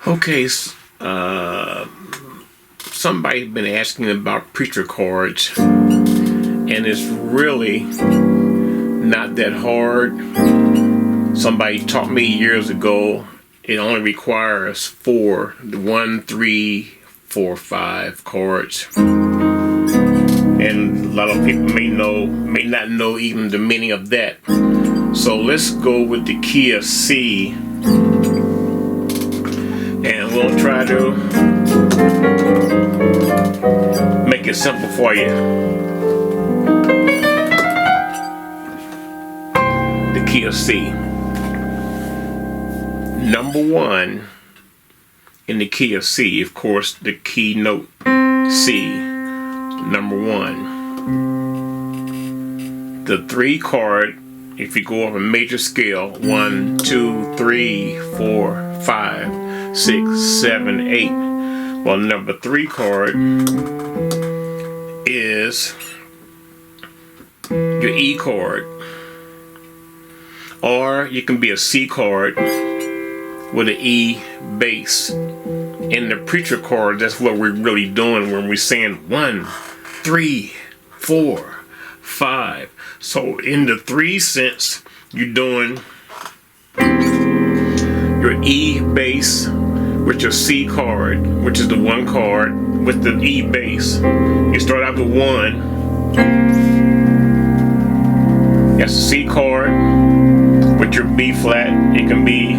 Okay, somebody's been asking about preacher chords, and it's really not that hard. Somebody taught me years ago it only requires 4, 1, 3, 4, 5 chords. And a lot of people may not know even the meaning of that. So let's go with the key of C, and we'll try to make it simple for you. The key of C. Number 1 in the key of C, of course, the key note C. Number 1. The 3 chord, if you go up a major scale, 1, 2, 3, 4, 5, 6, 7, 8. Well, number 3 chord is your E chord, or you can be a C chord with an E bass. In the preacher chord, that's what we're really doing when we're saying 1, 3, 4, 5. So in the 3 sense, you're doing your E bass with your C chord, which is the 1 chord with the E bass. You start out with 1. That's the C chord with your B flat. It can be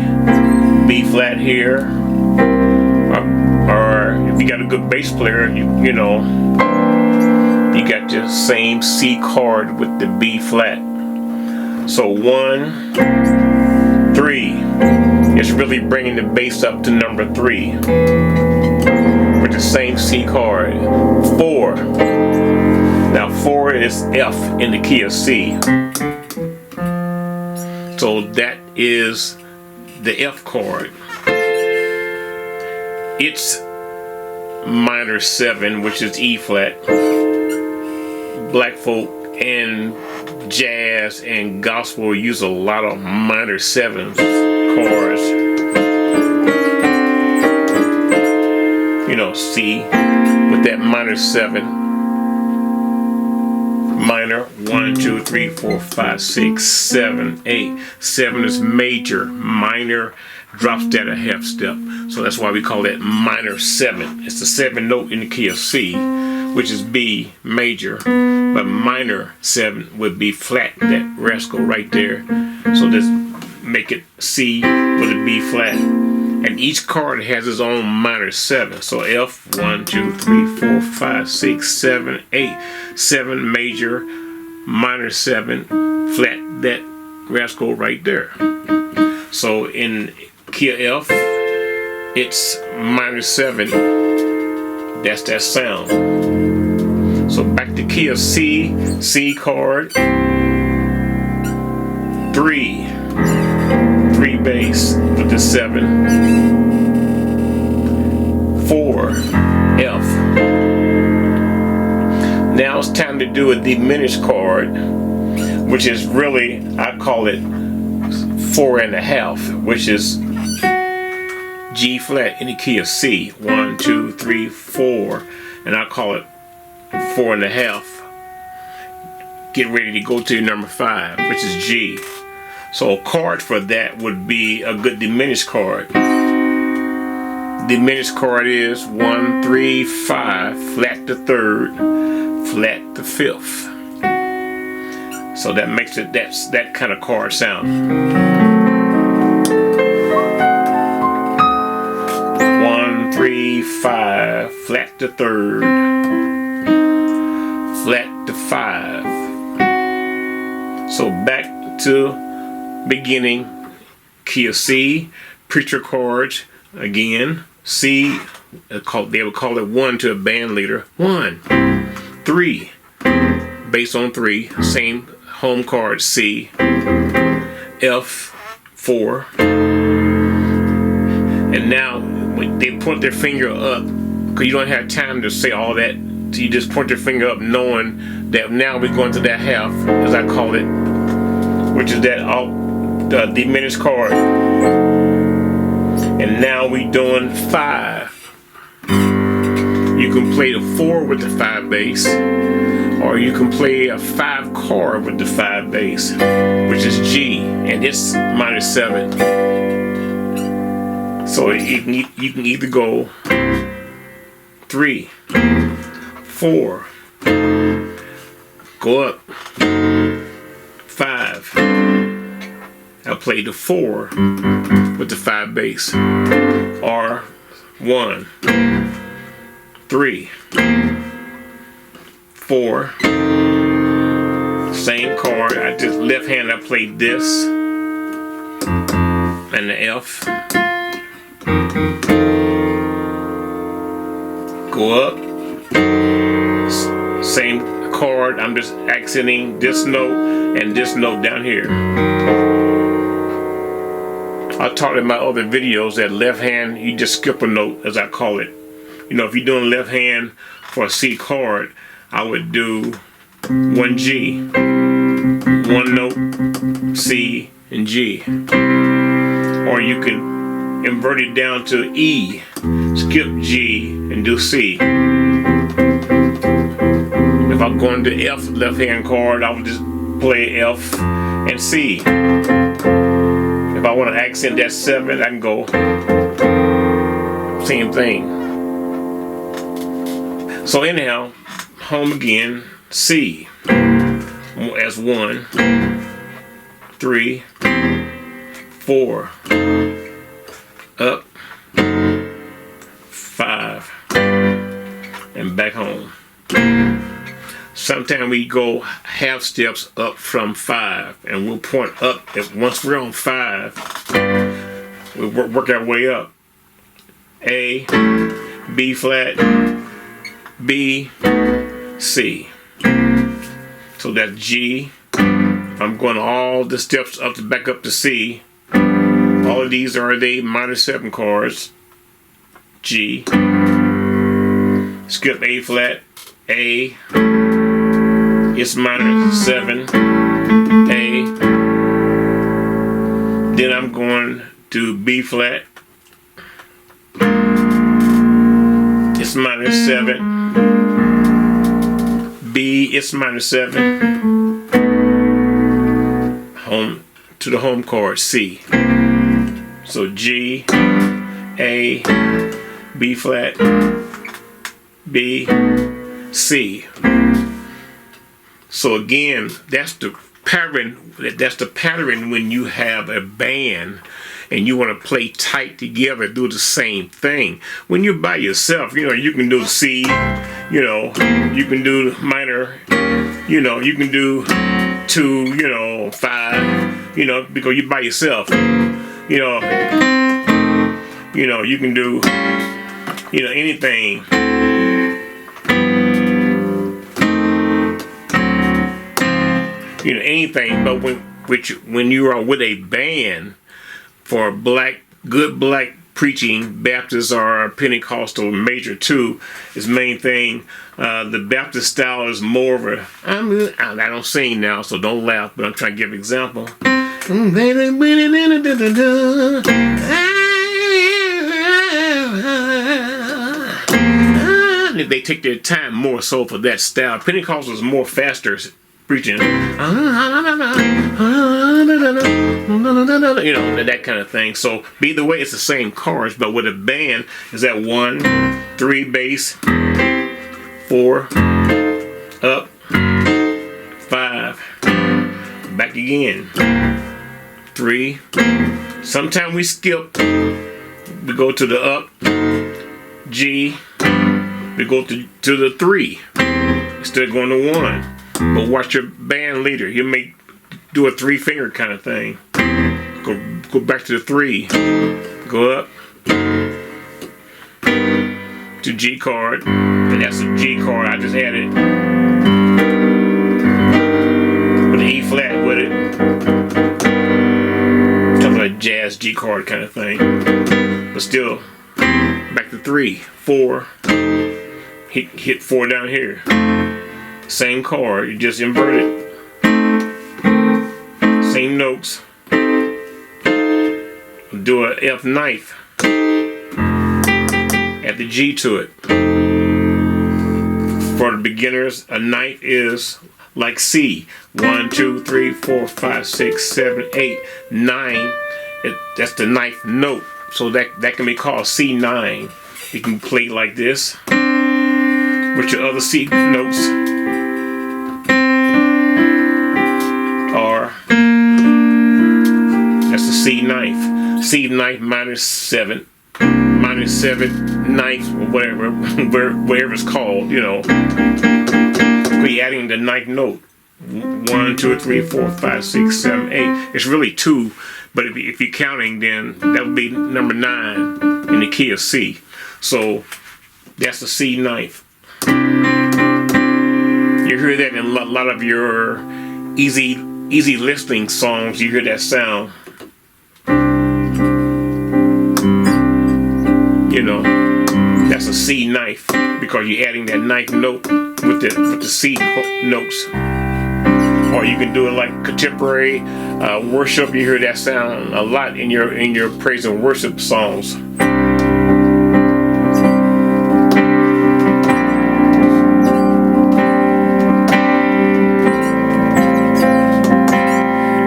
B flat here, or if you got a good bass player, you know, you got your same C chord with the B flat. So 1, 3. It's really bringing the bass up to number 3 with the same C chord. 4. Now 4 is F in the key of C. So that is the F chord. It's minor 7, which is E flat. Black folk and jazz and gospel use a lot of minor 7 chords. You know, C with that minor 7. Minor 1, 2, 3, 4, 5, 6, 7, 8. 7 is major. Minor drops that a half step. So that's why we call that minor 7. It's the 7th note in the key of C, which is B major. But minor 7 would be flat, that rascal right there. So let's make it C with a B flat. And each chord has its own minor 7. So F, 1, 2, 3, 4, 5, 6, 7, 8. 7 major, minor 7, flat, that rascal right there. So in key of F, it's minor 7. That's that sound. So back to key of C, C chord, 3 bass with the 7, 4 F. Now it's time to do a diminished chord, which is really, I call it 4.5, which is G flat in the key of C. 1, 2, 3, 4, and I call it 4.5. Get ready to go to number 5, which is G. So a chord for that would be a good diminished chord. Diminished chord is 1, 3, 5, flat to 3rd, flat to 5th. So that makes it that kind of chord sound. 1, 3, 5, flat to 3rd, flat to 5. So back to beginning, key of C, preacher chords again. C, they would call it 1 to a band leader. 1, 3, bass on 3, same home chord C, F, 4, and now when they point their finger up, because you don't have time to say all that, so you just point your finger up knowing that now we're going to that half, as I call it, which is that diminished chord. And Now we doing 5. You can play the 4 with the 5 bass, or you can play a 5 chord with the 5 bass, which is G, and it's minor 7. So you can either go 3, 4, go up 5. I play the 4 with the 5 bass, or 1, 3, 4. Same chord. I just left hand I played this and the F. Go up. Same chord. I'm just accenting this note and this note down here. I taught in my other videos that left hand, you just skip a note, as I call it. You know, if you're doing left hand for a C chord, I would do 1 G, 1 note, C, and G. Or you can invert it down to E, skip G, and do C. If I'm going to F left hand chord, I would just play F and C. If I want to accent that 7, I can go same thing. So anyhow, home again, C as 1, 3, 4, up, 5, and back home. Sometimes we go half steps up from 5, and we'll point up. Once we're on 5, we work our way up. A, B flat, B, C. So that's G. I'm going all the steps up to back up to C. All of these are the minor 7 chords. G. Skip A flat, A. It's minor 7, A. Then I'm going to B flat. It's minor 7. B, it's minor 7. Home to the home chord, C. So G, A, B flat, B, C. So again, that's the pattern. That's the pattern when you have a band and you want to play tight together, do the same thing. When you're by yourself, you know, you can do C, you know, you can do minor, you know, you can do 2, you know, 5, you know, because you're by yourself. You know, you can do, you know, anything. You know, anything, but when you are with a band for good black preaching, Baptist or Pentecostal major too, is main thing. The Baptist style is more of a, I don't sing now, so don't laugh, but I'm trying to give an example. They take their time more so for that style. Pentecostal is more faster preaching, you know, that kind of thing. So either way, it's the same chords, but with a band, is that 1, 3 bass, 4, up, 5, back again, 3. Sometimes we skip. We go to the up, G. We go to the 3 instead of going to 1. But watch your band leader. You may do a 3-finger kind of thing. Go back to the 3. Go up to G chord, and that's a G chord. I just added with an E flat with it. Talking about a jazz G chord kind of thing. But still, back to 3, 4. Hit 4 down here. Same chord, you just invert it. Same notes. Do a F knife. add the G to it. For the beginners, a ninth is like C. 1, 2, 3, 4, 5, 6, 7, 8, 9. That's the ninth note. So that can be called C9. You can play like this with your other C notes. Or that's the C ninth. C ninth minus 7. Minus 7 ninth, or whatever it's called, you know. We're adding the ninth note. 1, 2, 3, 4, 5, 6, 7, 8. It's really 2, but if you're counting, then that would be number 9 in the key of C. So that's the C ninth. You hear that in a lot of your easy listening songs. You hear that sound. You know, that's a C ninth because you're adding that ninth note with the C notes. Or you can do it like contemporary worship. You hear that sound a lot in your praise and worship songs.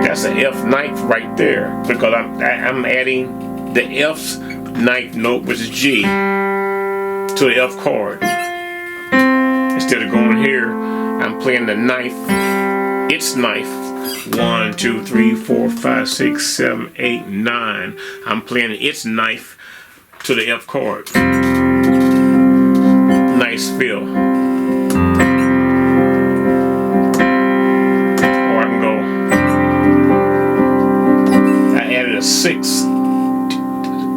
That's an F ninth right there because I'm adding the F's ninth note, which is G, to the F chord. Instead of going here, I'm playing the ninth, its ninth. 1, 2, 3, 4, 5, 6, 7, 8, 9. I'm playing its ninth to the F chord. Nice feel. Or I can go, I added a 6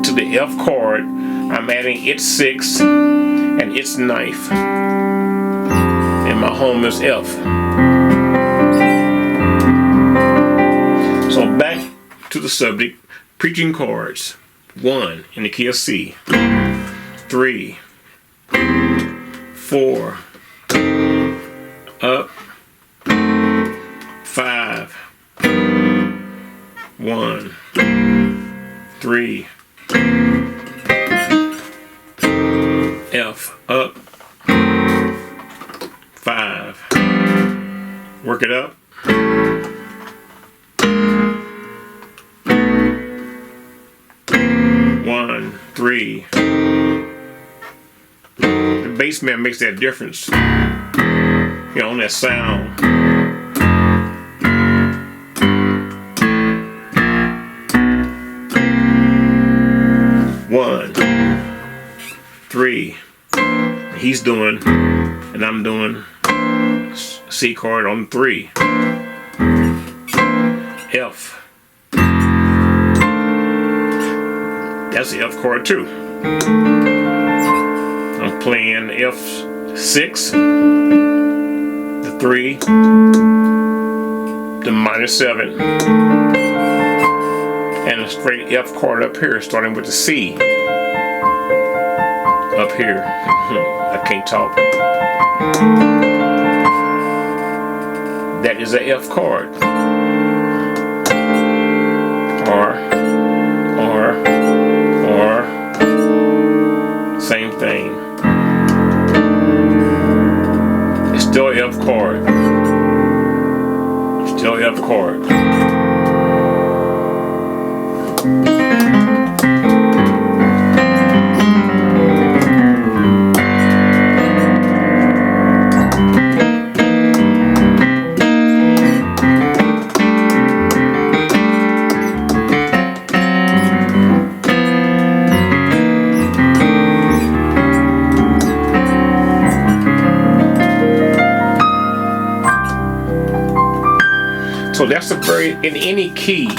to the F chord. I'm adding its 6 and its ninth, and my home is F. So back to the subject, preaching chords. 1 in the key of C, 3, 4, up, 5, 1, 3, F, up, 5, work it up, 1, 3. The bass man makes that difference, you know, on that sound. One, 3. He's doing, and I'm doing C chord on 3. F. That's the F chord too. I'm playing F6, the 3, the minus 7, and a straight F chord up here, starting with the C. Up here. I can't talk. That is a F chord. Or same thing. It's still F chord. Still F chord. So that's in any key,